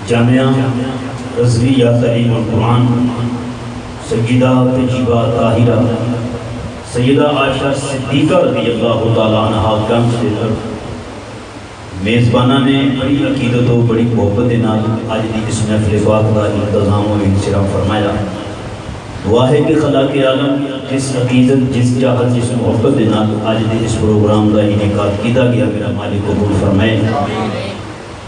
جامعہ رضویہ تعلیم القرآن سیدہ تجیبہ طاہرہ سیدہ عائشہ صدیقہ رضی اللہ تعالیٰ عنہ گنج دے طرف میزبانہ نے بڑی عقیدت و بڑی محبت نال آج دی اس محفل پاک کا انتظام و انصرام فرمایا۔ دعا ہے کہ خلاق عالم جس عقیدت جس چاہت جس محبت نال آج دی اس پروگرام کا انعقاد کیا گیا میرا مالک قبول فرمائے،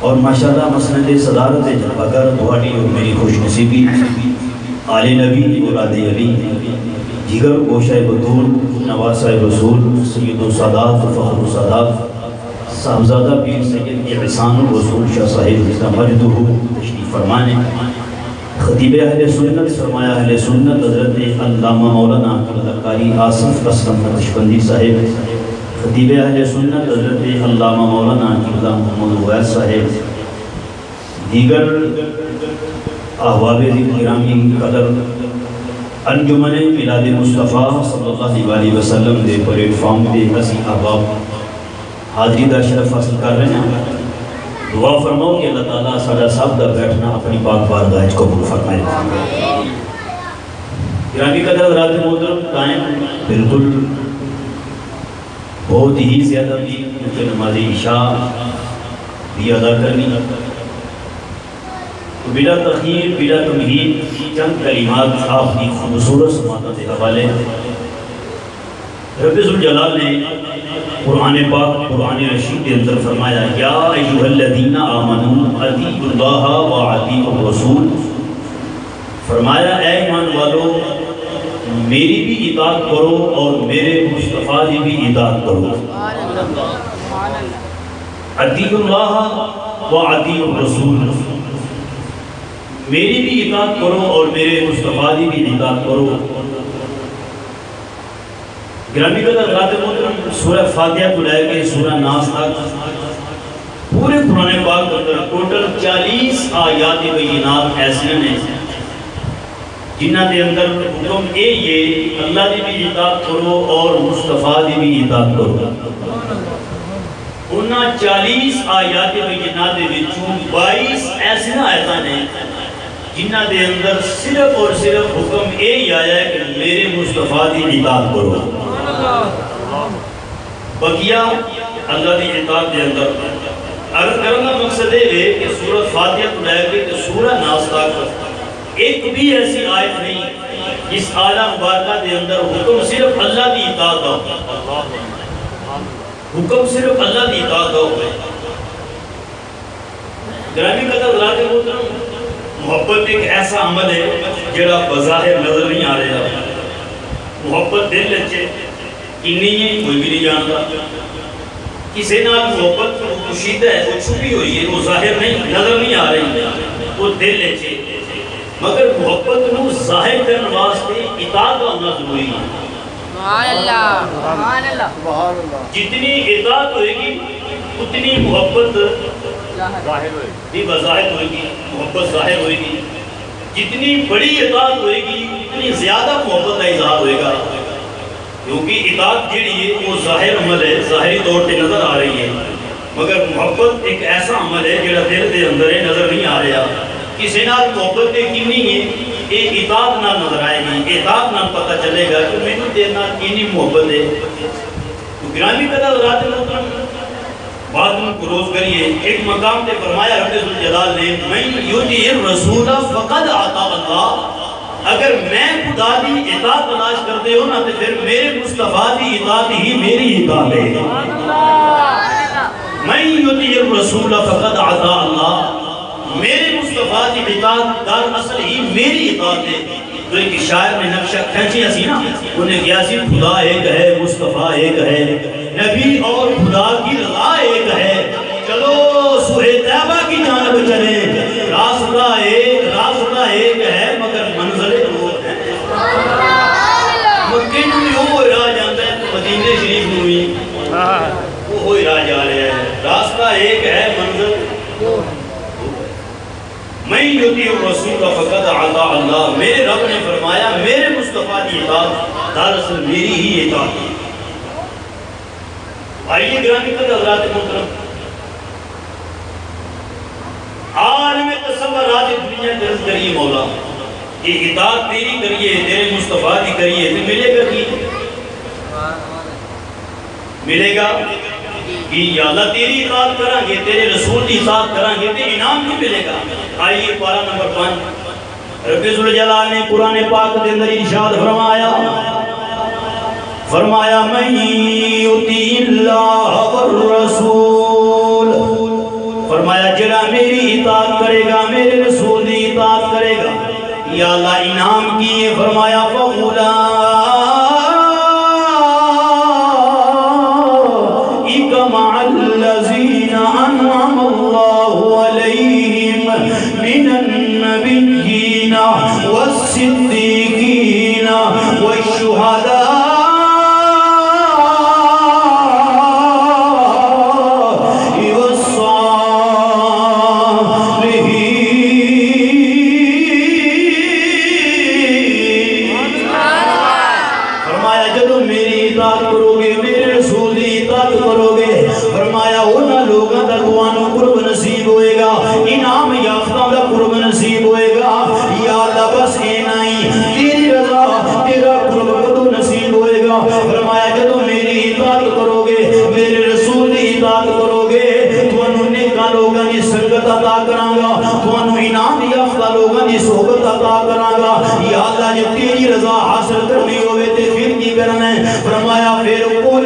اور ماشاءاللہ مسند صدارت جلوگر دعاڑی اور میری خوش نصیبی آل نبی اولاد علی جگر گوشہ بطول نواز صاحب رسول سید و سادات فخر و سادات صاحبزادہ پیر سید احسان الرسول شاہ صاحب جسا مجدہ تشریف فرمانے، خطیب اہل سنت سرمایہ اہل سنت حضرت علامہ مولانا قاری آصف اسلم نقشبندی صاحب، خطیب اہل سنت حضرت علامہ مولانا قبلہ محمد ویس صاحب، دیگر احباب گرامی قدر انجمن میلاد مصطفیٰ صلی اللہ علیہ وسلم دے پلیٹ فارم دے اسی احباب حاضری دا شرف حاصل کر رہے ہیں۔ دعا فرماؤ کہ اللہ تعالیٰ ساڑھا صاحب دا بیٹھنا اپنی پاک بارگاہ کو قبول فرمائے۔ گرامی قدر حضرات محترم ٹائم بالکل بہت ہی زیادہ بھی کیونکہ نماز عشاء بھی ادا کرنی، تو بلا تخیر بلا تمہید چند کلمات آپ کی خوبصورت سماعتوں سے حوالے۔ رب ذوالجلال نے قرآن پاک قرآن رشید کے اندر فرمایا یا ایھا الذین آمنوا اطیعوا اللہ واطیعوا الرسول، فرمایا اے ایمان والو میری بھی اطاعت کرو اور میرے مصطفیٰ کی بھی اطاعت کرو۔ اطیعوا اللہ واطیعوا الرسول، میری بھی اطاعت کرو اور میرے مصطفیٰ کی بھی اطاعت کرو۔ گرامی قدر حضرات محترم سورہ فاتحہ کو لے کے سورہ ناس تک پورے قرآن پاک کے اندر ٹوٹل 40 آیات بینات ایسے ہیں جنہ کے اندر حکم یہ اللہ کی بھی اطاعت کرو اور مصطفیٰ کی بھی اطاعت کرو۔ انہاں 40 آیات بینات دے وچوں 22 ایسے آیتاں ہیں جنہ دے اندر صرف اور صرف حکم یہ آیا ہے کہ میرے مصطفیٰ کی اطاعت کرو۔ بقیہ اللہ کی اطاعت دے اندر عرض کرنا مقصد ہے کہ سورہ فاتحہ کو لے کے کہ سورہ ناس تک ایک بھی ایسی آیت نہیں جس اعلیٰ مبارکہ دے اندر حکم صرف اللہ کی اطاعت ہو، حکم صرف اللہ کی اطاعت ہو۔ گرامی قدر حضرات محترم محبت ایک ایسا عمل ہے جڑا بظاہر نظر نہیں آ رہا، محبت دل لچے کنی ہے کوئی بھی نہیں جانتا، کسی نال محبت کشیدہ ہے وہ چھپی ہوئی ہے وہ ظاہر نہیں نظر نہیں آ رہی وہ دل لچے، مگر محبت نو ظاہر کرنے واسطے اطاعت کا ہونا ضروری ہے۔ سبحان اللہ سبحان اللہ، جتنی اطاعت ہوئے گی اتنی محبت ظاہر ہوئے گی، بظاہر ہوئے گی محبت ظاہر ہوئے گی، جتنی بڑی اطاعت ہوئے گی اتنی زیادہ محبت کا اظہار ہوئے گا، کیونکہ اطاعت جڑی ہے وہ ظاہر عمل ہے ظاہری طور پہ نظر آ رہی ہے، مگر محبت ایک ایسا عمل ہے جڑا دل دے اندر ہے نظر نہیں آ رہا، کسی نال محبت کنی ہے یہ اطاعت نال نظر آئے گی، اطاعت نال پتہ چلے گا کہ میں نے تیرے نال کنی محبت ہے۔ تو گرامی قدر حضرات محترم بات کو روز کریے، ایک مقام تے فرمایا رب ذوالجلال نے من یطیع الرسول فقد اطاع اللہ، اگر میں خدا دی اطاعت تلاش کرتے ہو نا تو پھر میرے مصطفیٰ دی اطاعت ہی میری اطاعت ہے۔ من یطیع الرسول فقد اطاع اللہ، میرے مصطفیٰ دی اطاعت در اصل ہی میری اطاعت ہے۔ تو ایک شاعر نے نقشہ کھینچی اسی نا، انہیں کیا سی خدا ایک ہے مصطفیٰ ایک ہے، نبی اور خدا کی رضا ایک ہے، چلو سوئے طیبہ کی جانب چلیں، راستہ ایک ہے مگر منزل دو ہے۔ مکہ نو بھی وہ راہ جانتا ہے مدینہ شریف نو بھی وہ راہ جا رہے ہیں، راستہ ایک ہے منزل دو ہے۔ من یطیع الرسول فقد اطاع اللہ، میرے رب نے فرمایا میرے مصطفیٰ کی اطاعت دراصل میری ہی اطاعت ہے۔ آئیے گرامی قدر حضرات محترم عالم تصور دنیا درد کریے مولا یہ اطاعت تیری کریے تیرے مصطفیٰ دی کریے تو ملے گا کی ملے گا کہ یا اللہ تیری اطاعت کریں گے تیرے رسول دی اطاعت کریں گے تو انعام کی ملے گا. آئیے پارہ نمبر 5 رب ذوالجلال نے قرآن پاک کے اندر ارشاد فرمایا من یطیع اللہ والرسول فرمایا جڑا میری اطاعت کرے گا میرے رسول دی اطاعت کرے گا یا اللہ انعام کیے فرمایا مع الذین انعم اللہ علیہم من النبیین والصدیقین والشہداء فرمایا پھر قل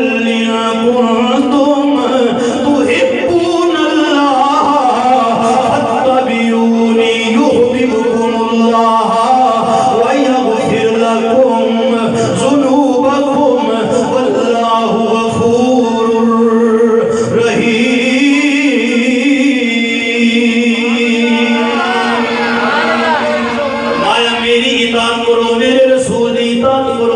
کنتم تحبون اللہ فاتبعونی یحببکم اللہ ویغفر لکم ذنوبکم واللہ غفور رحیم. فرمایا میری اطاعت کرو میرے رسول کی اطاعت کرو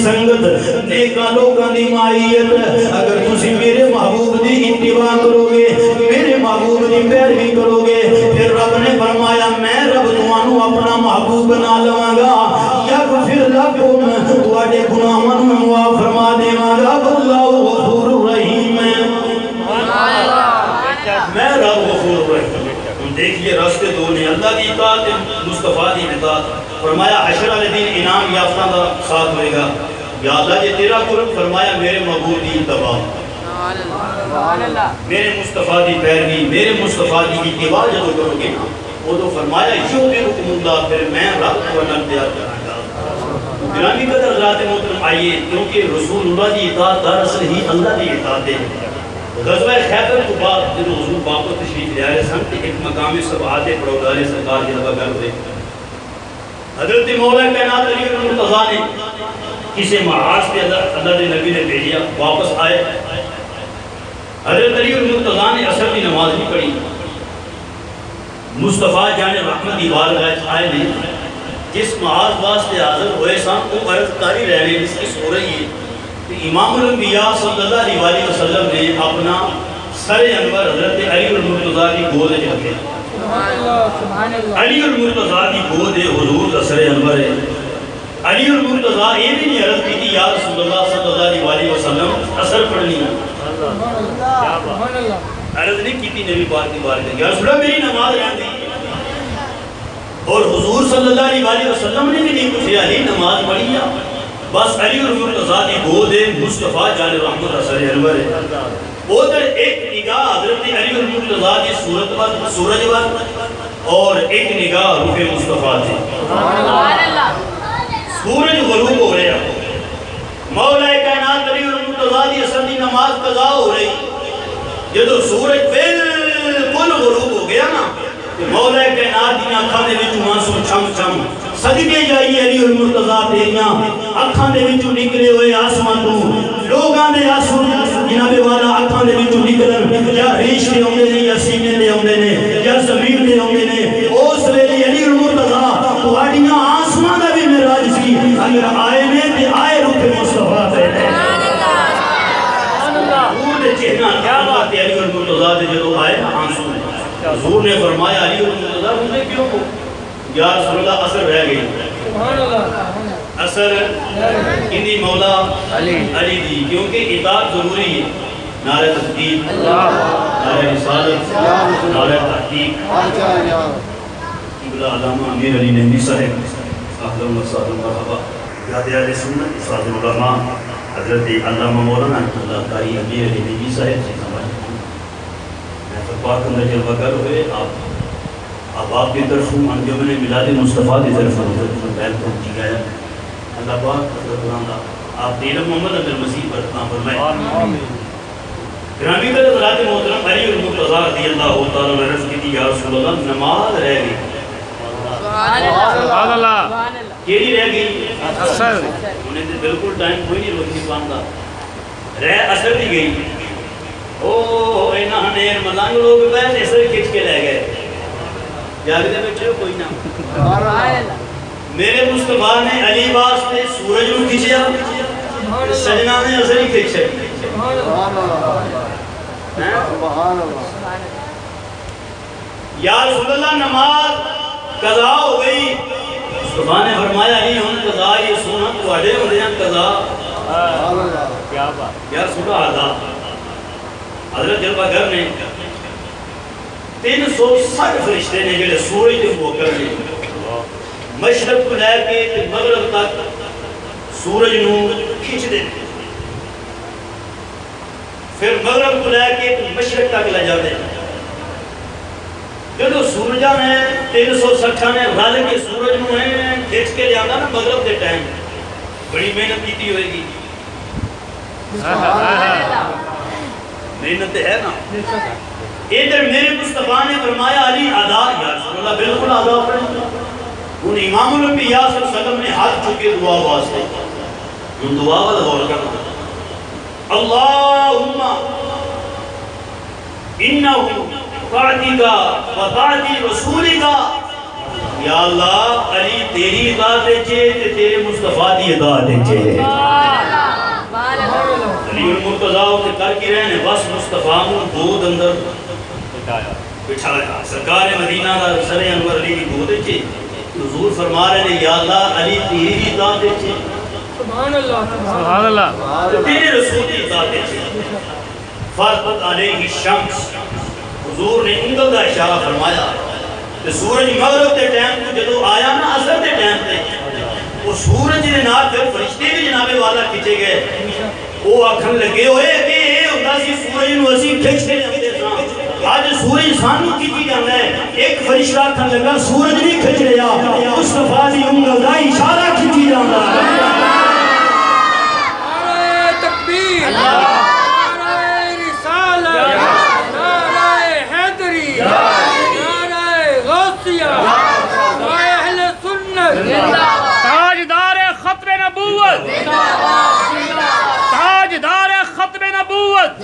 سنگت نیکا لوگاں دی معیت اگر تسی میرے محبوب دی اتباع کرو گے میرے محبوب دی پیروی کرو گے پھر رب نے فرمایا میں رب تمہانوں اپنا محبوب بنا لواں گا یغفر لکم تواڈے گناہاں نوں معاف فرما دیواں گا اللہ غفور رحیم میں رب غفور رحیم. دیکھئے راستے دو نے اللہ دی اطاعت مصطفیٰ دی اطاعت فرمایا حشر والے دن انعام یافتہ کا ساتھ ہوئے گا یا اللہ یہ تیرا قرب فرمایا میرے محبوب دی اتباع میرے مصطفیٰ دی پیروی میرے مصطفیٰ دی اتباع جب کرو گے نا وہ تو فرمایا یحببکم اللہ پھر میں رب کو تیار کروں گا. گرامی قدر حضرات محترم آئیے کیونکہ رسول اللہ دی اطاعت دراصل ہی اللہ دی اطاعت ہے. غزوہ خیبر کو بعد جب حضور واپس تشریف لے آئے سن ایک مقام سبعات پروردگار سرکار کی لگا کر ہوئے حضرت مولا کائنات علی المرتضیٰ نے کسی معاذ پہ اللہ نے نبی نے بھیجیا واپس آئے حضرت علی المرتضیٰ نے عصر کی نماز نہیں پڑھی مصطفیٰ جان رحمت کی بارگاہ آئے نہیں جس معاذ واسطے حاضر ہوئے سن وہ عرض کاری رہنے جس کی سو رہی ہے امام الانبیاء صلی اللہ علیہ وسلم نے اپنا سر انور حضرت علی المرتضیٰ کی گود رکھے. علی المرتضیٰ کی گود حضور کا سر انور ہے. علی المرتضیٰ یہ بھی نہیں عرض کی تھی یا رسول اللہ صلی اللہ علیہ وسلم اثر پڑھنی عرض نہیں کی تھی نبی پاک کی بارگاہ یا رسول اللہ میری نماز رہن دی اور حضور صلی اللہ علیہ وسلم نے بھی نہیں پوچھا علی نماز پڑھی بس علی المرتضیٰ کی گود مصطفیٰ جان رحمت اثر انور ہے. ادھر ایک نگاہ حضرت علی المرتضیٰ کی سورج پر اور ایک نگاہ روح مصطفیٰ تھی. سورج غروب ہو رہا مولا کائنات علی المرتضیٰ کی اثر کی نماز قضا ہو رہی جدو سورج بالکل غروب ہو گیا نا مولا کائنات کی آنکھاں دے وچوں آنسو چھم چھم صدقے جائیے علی المرتضیٰ تیریاں اکھاں دے وچوں نکلے ہوئے آسمان تو لوگاں دے آنسو جناب والا اکھاں دے وچوں نکلن یا ریش دے ہوندے نے یا سینے دے ہوندے نے یا زمین دے ہوندے نے اس ویلے علی المرتضیٰ تواڈیاں آسمان دا بھی معراج سی اگر آئے نے تے آئے روح مصطفیٰ تے حضور دے چہرہ کیا بات ہے علی المرتضیٰ دے جدوں آئے آنسو حضور نے فرمایا علی المرتضیٰ مجھے کیوں کو یا رسول اللہ اثر رہ گئی اثر انہی مولا علی دی کیونکہ اطاعت ضروری ہے نعرہ تصدیق نعرہ رسالت نعرہ تحقیق قبلہ علامہ امیر علی نعیمی صاحب اہلا و سہلا مرحبا یاد اہل سنت استاد العلماء حضرت علامہ مولانا اللہ قاری امیر علی نعیمی صاحب سے سمجھ محفل پاک اندر جلوہ گر ہوئے آپ کی طرف انجمن میلاد مصطفیٰ کی طرف بیل پہنچی گیا اللہ پاک حضرت قرآن آپ دین محمد عبد المسیح پر اتنا فرمائے گرامی کا حضرات محترم علی المرتضیٰ رضی اللہ تعالیٰ نے رفت کی تھی یا رسول اللہ نماز رہ گئی سبحان اللہ کیلی رہ گئی اثر انہیں تو بالکل ٹائم کوئی نہیں روکی پاندہ رہ اثر دی گئی اوہ اینا ہنیر ملانگ لوگ بیت اثر کھچ کے لے گئے جاگتے بیٹھے ہو کوئی نہ میرے مصطفیٰ نے علی واسطے سورج کو کھچیا سجنہ نے اثر ہی کھچے یا رسول اللہ نماز قضا ہو گئی مصطفیٰ نے فرمایا نہیں ہم قضا یہ سونا تو اڑے ہوندے ہیں قضا کیا بات یا رسول اللہ آدھا حضرت جلوہ گر نے 360 فرشتے نے جلے سورج دے وہ کر لی مشرق کو لے کے مغرب تک سورج نو کھچ دے پھر مغرب کو لے کے مشرق تک لے جا دے جدو سورجہ نے 360 نے رل کے سورج نو ہے کھچ کے لے آنا نا مغرب دے ٹائم بڑی محنت کیتی ہوئے گی محنت ہے نا ادھر میرے مصطفیٰ نے فرمایا علی ادا یا رسول اللہ بالکل ادا پڑھیں ان امام الانبیاء صلی اللہ علیہ وسلم نے ہاتھ چکے دعا واسطے ان دعا والا غور کرنا اللہم انہو فاعتی کا وطاعتی رسولی کا یا اللہ علی تیری اطاعت چے تیرے مصطفیٰ دی اطاعت چے علی المرتضیٰ کے کر کی رہنے بس مصطفیٰ ہوں دودھ اندر بچھایا سرکار مدینہ دا سر انور علی کی دودھ چے حضور فرما رہے ہیں یا اللہ علی تیری اطاعت چے سبحان اللہ تیرے رسول کی اطاعت چے فرقت علیہ الشمس حضور نے انگل دا اشارہ فرمایا کہ سورج مغرب دے ٹائم کو جدو آیا نا اثر دے ٹائم تے وہ سورج دے نال پھر فرشتے بھی جناب والا کھچے گئے وہ آکھن لگے ہوئے کہ اے ہوتا سی سورج نو اسی کھچتے جاندے ساں آج سورج سانو کھچی جاندا ہے ایک فرشتہ آکھن لگا سورج نہیں کھچ رہا مصطفیٰ دی انگل دا اشارہ کھچی جاندا ہے نعرہ تکبیر نعرہ رسالت نعرہ حیدری نعرہ غوثیہ اہل سنت تاجدار ختم نبوت تاجدار ختم نبوت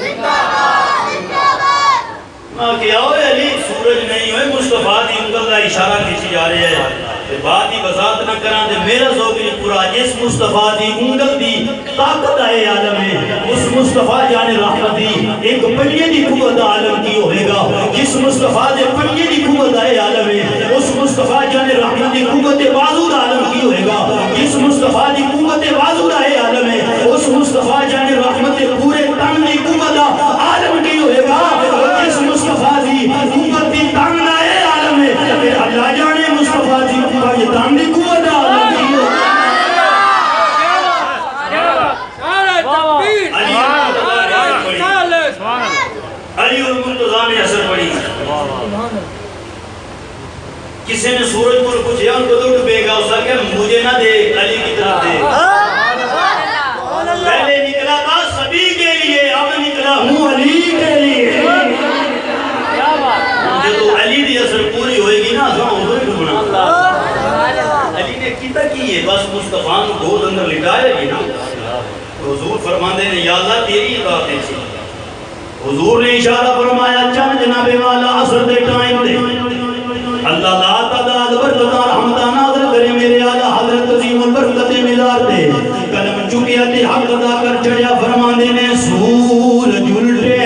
کیا ہوئے علی سورج نہیں ہوئے مصطفیٰ دی انگل دا اشارہ کھچی جا رہے ہیں بات ہی وضاحت نہ کران دے میرا ذوق نہیں پورا جس مصطفیٰ دی انگل دی طاقت آئے عالم ہے اس مصطفیٰ جانے رحمت دی ایک پنجے دی قوت عالم کی ہوئے گا جس مصطفیٰ دے پنجے دی قوت آئے عالم ہے اس مصطفیٰ جانے رحمت دی قوت بازود عالم کی ہوئے گا جس مصطفیٰ دی قوت بازود آئے عالم ہے اس مصطفیٰ جانے رحمت پورے تن دی قوت عالم کی ہوئے گا جس مصطفیٰ دی قوت دی تن آئے عالم ہے پھر اللہ جانے مصطفیٰ دی یہ تن دی قوت عالم کی ہوئے گا علی المرتضیٰ نے اثر پڑی کسی نے سورج پر کچھ یا ان کو تو ڈبے گا اسا کہ مجھے نہ دے علی کی طرف دے پہلے نکلا تھا سبھی کے لیے اب نکلا ہوں علی کے لیے جو علی دی اثر پوری ہوئے گی نا تو ادھر ڈبنا علی نے کیتا کی ہے بس مصطفیٰ کو گود اندر لٹایا گی نا حضور فرماندے نے یا اللہ تیری باتیں چاہیے حضور نے اشارہ فرمایا چند جناب والا عصر دے ٹائم دے اللہ لا تعداد برکتہ رحمتہ نازل کرے میرے آلہ حضرت عظیم البرکت مدار دے قلم چکیت حق ادا کر چڑیا فرماندے نے سورج الٹے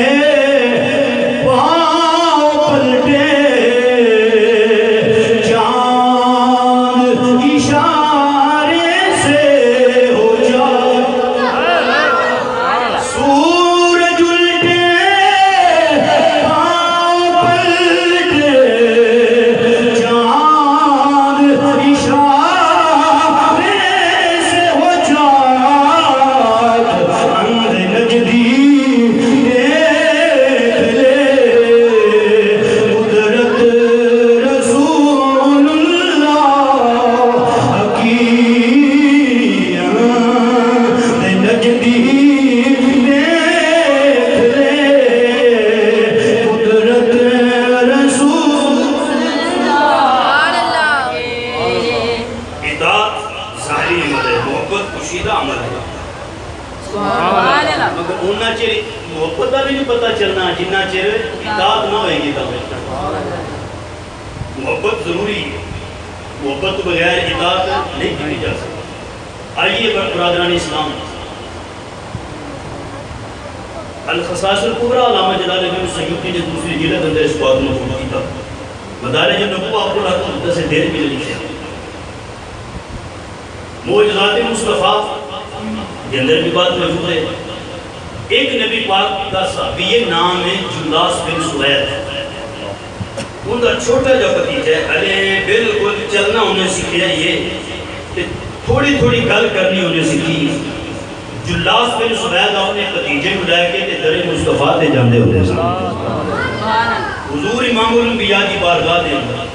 پاؤں پلٹے اطاعت نہ ہوئے گی تو محبت ضروری ہے، محبت تو بغیر اطاعت نہیں کی جا سکتی۔ آئیے برادران اسلام، الخصائص الکبریٰ علامہ جلال الدین سیوطی نے دوسری جلد اندر اس بات موجود کی تھا۔ مدارج النبوہ آپ کو رہتا ہے 10 میں لکھا ہے۔ معجزات مصطفیٰ کے اندر بھی بات موجود ہے۔ ایک نبی پاک کا صحابی نام ہے جلاس بن سوید، ان کا چھوٹا جو بھتیجا ہے، ارے بالکل چلنا انہیں سیکھیا یہ تھوڑی تھوڑی گل کرنی انہیں سیکھی۔ جلاس بن سوید اپنے بھتیجے کو لے کے در مصطفیٰ تے جاندے ہوتے سن۔ حضور امام الانبیاء کی بارگاہ دے اندر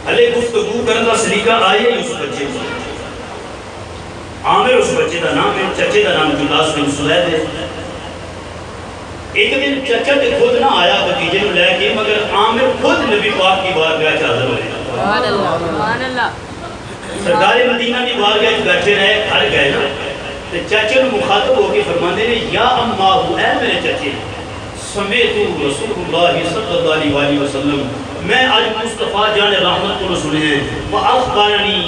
ہلے گفتگو کرنے کا سلیقہ آئے اس بچے کو، عامر اس بچے کا نام ہے، چچے کا نام جلاس بن سوید ہے۔ ایک دن چچا تے خود نہ آیا بھتیجے کو لے کے، مگر عامر خود نبی پاک کی بارگاہ چ حاضر ہوئے۔ سبحان اللہ سبحان اللہ۔ سرکار مدینہ کی بارگاہ چ بیٹھے رہے، گھر گئے نا تے چچے نو مخاطب ہو کے فرماندے نے یا اماں اے میرے چچے، سمیت رسول اللہ صلی اللہ علیہ وسلم، میں آج مصطفیٰ جان رحمت کو سنے ہیں، وَأَخْبَرَنِي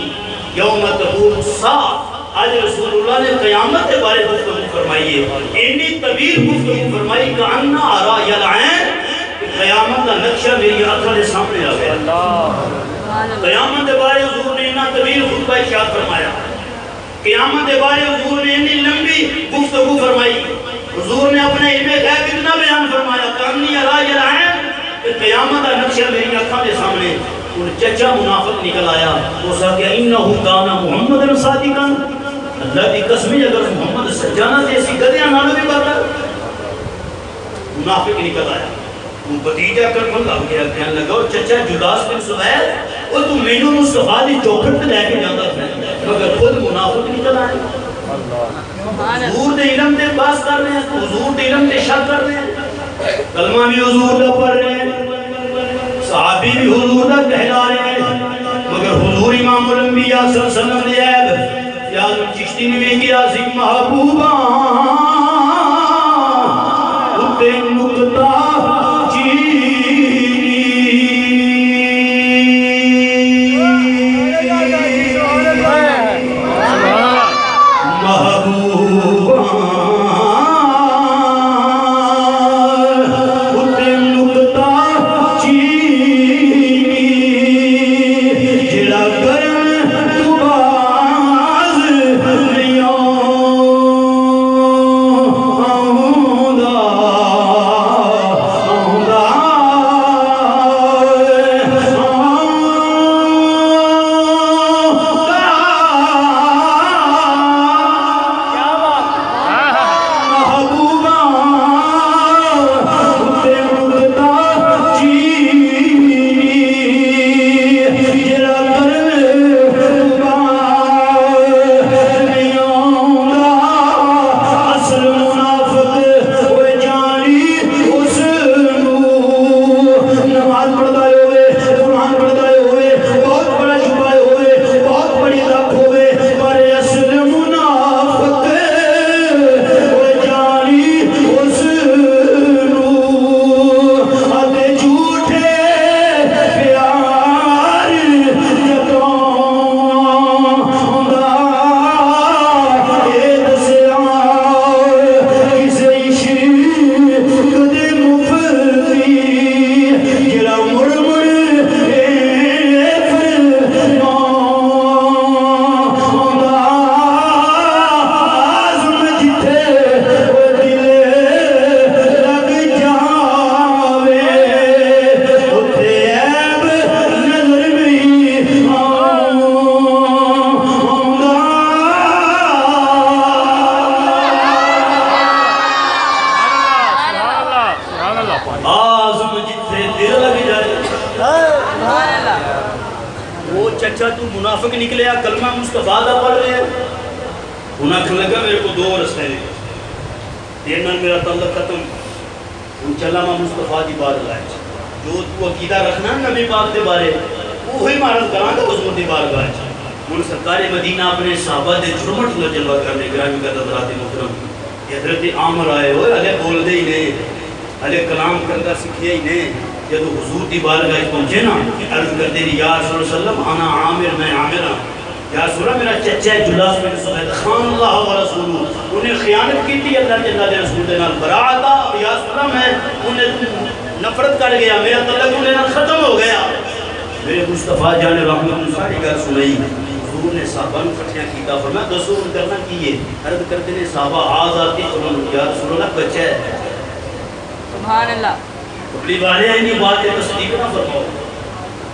يَوْمَ تَقُومُ السَّاعَةُ، آج رسول اللہ نے قیامت کے بارے گفتگو فرمائی ہے، اتنی طویل گفتگو فرمائی کہ انا ارى العین، قیامت کا نقشہ میری آنکھوں کے سامنے آ گیا۔ قیامت کے بارے حضور نے اتنا طویل خطبہ ارشاد فرمایا، قیامت کے بارے حضور نے اتنی لمبی گفتگو فرمائی، حضور نے اپنے علم غیب اتنا بیان فرمایا کہ انی ارى العین، کہ قیامت کا نقشہ میری آنکھوں کے سامنے۔ اور چچا منافق نکل آیا، وہ سا کہ انہو کانا محمد صادقا، اللہ کی قسمی اگر محمد سجانہ جیسی گدیاں نالو بھی بات ہے۔ منافق نکل آیا، وہ بتیجہ کر من لگ گیا، کہنے لگا اور چچا جلاس بن سوید، اور تو مینو مصطفیٰ دی چوکھٹ لے کے جاتا تھا، مگر خود منافق نکل آیا۔ حضور دے علم دے باس کر رہے ہیں، حضور دے علم دے شک کر رہے ہیں، کلمہ بھی حضور دا پڑھ رہے ہیں، صحابی بھی حضور دا کہلا رہے ہیں، مگر حضور امام الانبیاء صلی اللہ علیہ وسلم دے عیب یا چشتی نے بھی کیا سی محبوباں اتے نکتا چچا تو منافق نکلے کلمہ مصطفیٰ دا پڑھ رہے ہیں، انہاں کھنے لگا میرے کو دو رستے ہیں، دینا میرا تعلق ختم، ان چلا میں مصطفیٰ دی بات لائے جو تو عقیدہ رکھنا نبی پاک دے بارے وہی مارد کران گا حضور دی بات لائے ان سرکار مدینہ اپنے صحابہ دے جرمٹ میں جلوہ کرنے گرامی کا تدرات محترم حضرت عامر آئے ہوئے علیہ بول دے ہی نہیں حلے کلام کرنا سکھیا ہی نہیں جب حضور دی بارگاہ پہنچے نا عرض کر دے یا رسول اللہ صلی اللہ علیہ وسلم انا عامر میں عامرہ یا رسول اللہ میرا چچا ہے جلاس بن سبید خان اللہ و رسولہ انہیں خیانت کی تھی اللہ جل دے رسول دے نال براعتا یا رسول اللہ میں انہیں نفرت کر گیا میرا تعلق انہیں نال ختم ہو گیا میرے مصطفیٰ جان رحمت ساری گھر سنائی حضور نے صحابہ نے فتحیاں کیتا فرمایا دسو ان کرنا کیے عرض کرتے ہیں صحابہ آز آتی یا رسول اللہ بچہ ہے سبحان اللہ اپنی والے ہیں انہی بات تصدیق نہ فرماؤ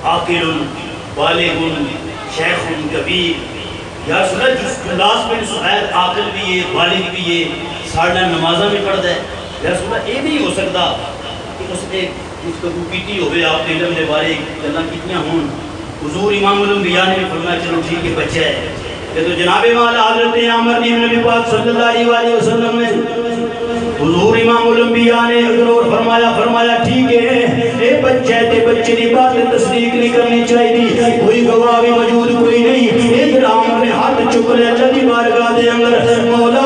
عاقل بالغ شیخ کبیر یا رسول اللہ جلاس بن سبید عاقل بھی ہے بالغ بھی ہے ساڑھا نمازہ میں پڑھ دے یا رسول اللہ یہ نہیں ہو سکتا کہ اس نے گفتگو کیتی ہوئے آپ نے علم دے بارے جنہ کتنیاں ہوں حضور امام الانبیاء نے فرمایا چلو ٹھیک ہے بچہ ہے کہ تو جناب والا حضرت عمر بن نبی پاک صلی اللہ علیہ وسلم نے حضور امام الانبیاء نے ضرور فرمایا ٹھیک ہے اے بچہ تے بچے دی بات تصدیق نہیں کرنی چاہیے کوئی گواہ بھی موجود کوئی نہیں ایک عمر نے ہاتھ چک لیا اللہ دی بارگاہ دے اندر مولا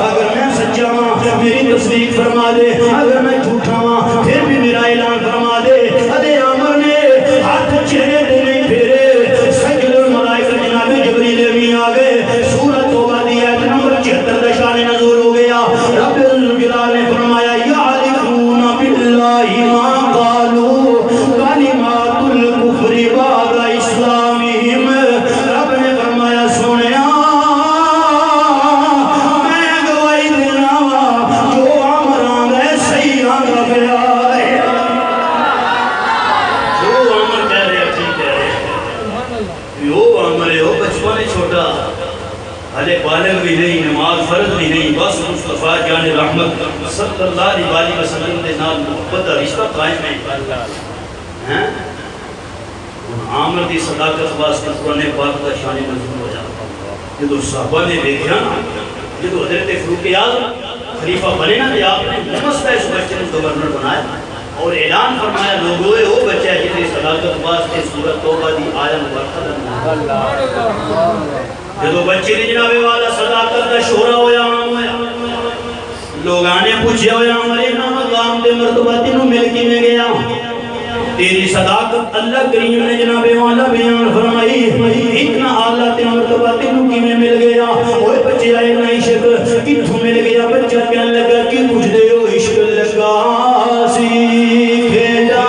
اگر میں سچا ہوں میری تصدیق فرما دے اگر میں جھوٹا ہوں پھر بھی میرا اعلان فرما دے ادے عمر نے ہاتھ چہرے دے نہیں پھیرے سجد الملائکہ جناب جبریل بھی آ گئے سورۃ توبہ دی آیت نمبر 76 شان نزول ہو گیا رب الجلال نے فرمایا یعرفون باللہ ما قالوا کلمات الکفر بعد اسلامہم رب نے فرمایا سنیا میں گواہی دینا جو عمر آگئے صحیح آگا گیا جو عمر کہہ رہے ٹھیک کہہ رہے جو عمر ہو بچپن چھوٹا حلے بالغ بھی نہیں نماز فرض بھی نہیں بس مصطفیٰ جان رحمت صلی اللہ علیہ وسلم دے نال محبت دا رشتہ قائم ہے عامر دی صداقت واسطہ قرآن پاک کا شان نزول ہو جاتا جدو صحابہ نے دیکھا نا جدو حضرت فاروق اعظم خلیفہ بنے نا کہ آپ نے نمستا اس بچے نے گورنر بنایا اور اعلان فرمایا لوگوئے وہ بچہ ہے جنہیں صداقت واسطے سورۃ توبہ دی آیت مبارکہ جدو بچے دی جناب والا صداقت کا شہرہ ہویا عام ہویا لوگ آنے پوچھے ہویا ہمارے نام مقام دے مرتبہ تینوں مل کی میں گیا تیری صداقت اللہ کریم نے جناب والا بیان فرمائی اتنا اعلیٰ تیرا مرتبہ تینوں کی میں مل گیا اوہ بچے آئے نا عشق کتھوں مل گیا بچہ کہنے لگا کہ کچھ دے ہو عشق لگا سیکھے جا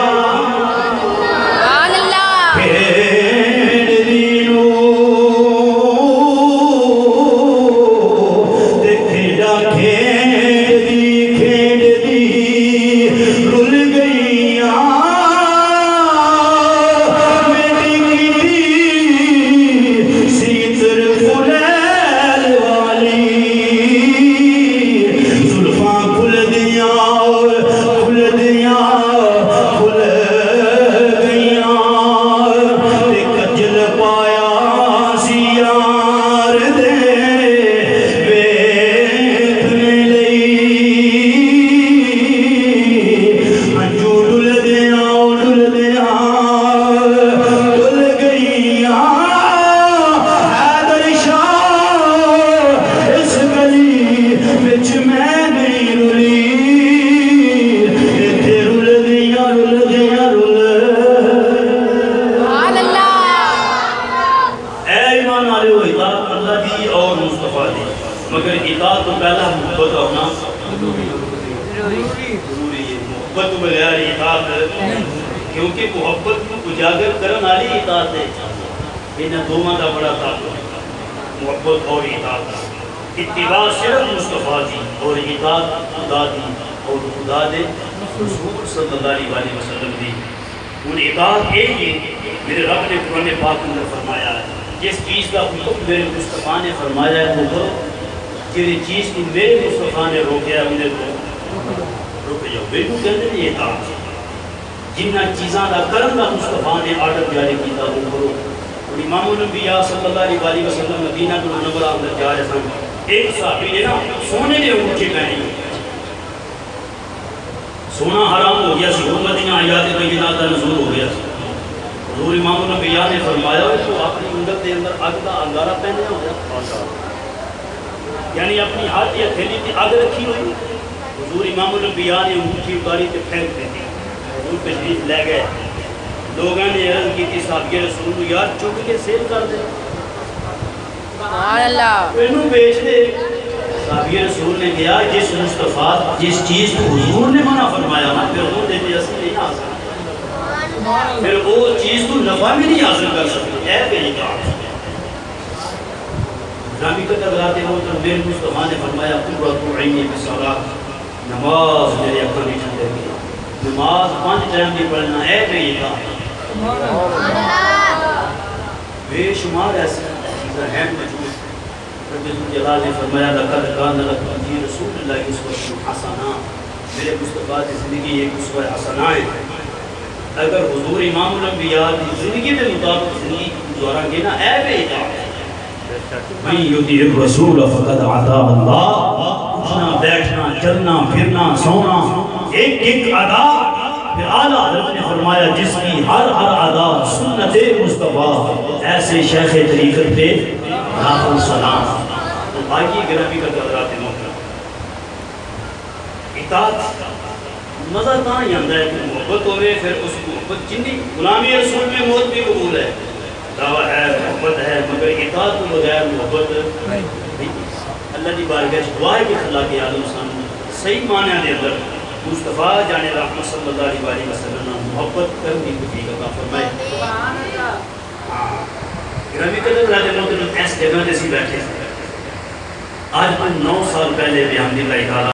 کیونکہ محبت کو اجاگر کرن والی اطاعت ہے انہاں دوواں دا بڑا تعلق محبت اور اطاعت اتباع صرف مصطفیٰ دی اور اطاعت خدا دی اور خدا دے رسول صلی اللہ علیہ وسلم دی ان اطاعت ایک ہی میرے رب نے قرآن پاک اندر فرمایا ہے جس چیز کا حکم میرے مصطفیٰ نے فرمایا ہے وہ کرو جس چیز کی میرے مصطفیٰ نے روکیا ہے انہیں رک جاؤ بیٹو کہنے یہ اطاعت جنہ چیزاں دا کرم دا مصطفیٰ نے آرڈر جاری کیتا وہ کرو اور امام الانبیاء صلی اللہ علیہ وسلم مدینہ منورہ اندر جا رہے سن ایک صحابی نے نا سونے نے اونچے پہنی سونا حرام ہو گیا سی مدینہ آیات بینات کا نزول ہو گیا سی حضور امام الانبیاء نے فرمایا تو اپنی انگت دے اندر اگ دا انگارہ پہنے ہو گیا یعنی اپنی ہاتھ یا تھیلی تے اگ رکھی ہوئی حضور امام الانبیاء نے انگوٹھی اتاری تے پھینک دی تھی، حضور تشریف لے گئے، لوگوں نے عرض کی تھی صحابی رسول یار چک کے سیل کر دے، سبحان اللہ، انہوں بیچ دے۔ صحابی رسول نے کہا جس مصطفیٰ جس چیز کو حضور نے منع فرمایا نا پھر حضور دیتے اصل نہیں حاصل، پھر وہ چیز تو نفع بھی نہیں حاصل کر سکتی، اے بھئی کام رامی کا تبلاتے ہو تو میرے مصطفیٰ نے فرمایا قرۃ عینی بالصلاۃ، نماز میرے اکھاں دی ٹھنڈک ہے، نماز 5 ٹائم دی پڑھنا ہے بھئی کام بے شمار ایسے چیزیں ہیں موجود۔ رب جلال نے فرمایا لقد کان لکم فی رسول اللہ اسوۃ حسنہ، میرے مصطفیٰ کی زندگی ایک اسوہ حسنہ ہے۔ اگر حضور امام الانبیاء کی زندگی کے مطابق زندگی گزارا گے نا اے بے کام من یطیع الرسول فقد اطاع اللہ، اٹھنا بیٹھنا چلنا پھرنا سونا ایک ایک ادا، پھر اعلیٰ حضرت نے فرمایا جس کی ہر ادا سنت مصطفیٰ ایسے شیخ طریقت پہ لاکھوں سلام۔ تو باقی گرامی کا قدرات محترم اطاعت مزہ تاں ہی آندا ہے کہ محبت ہوئے، پھر اس محبت جنی غلامی رسول میں موت بھی قبول ہے، دعویٰ ہے محبت ہے، مگر اطاعت کو بغیر محبت نہیں۔ اللہ دی بارگاہ دعا ہے کہ خلا کے عالم سامنے صحیح معنی دے اندر مصطفیٰ جان رحمت صلی اللہ علیہ وسلم محبت کرنی کی عطا فرمائے۔ گرامی قدر رات محترم اس جگہ سے بیٹھے آج 9 سال پہلے بحمد اللہ تعالیٰ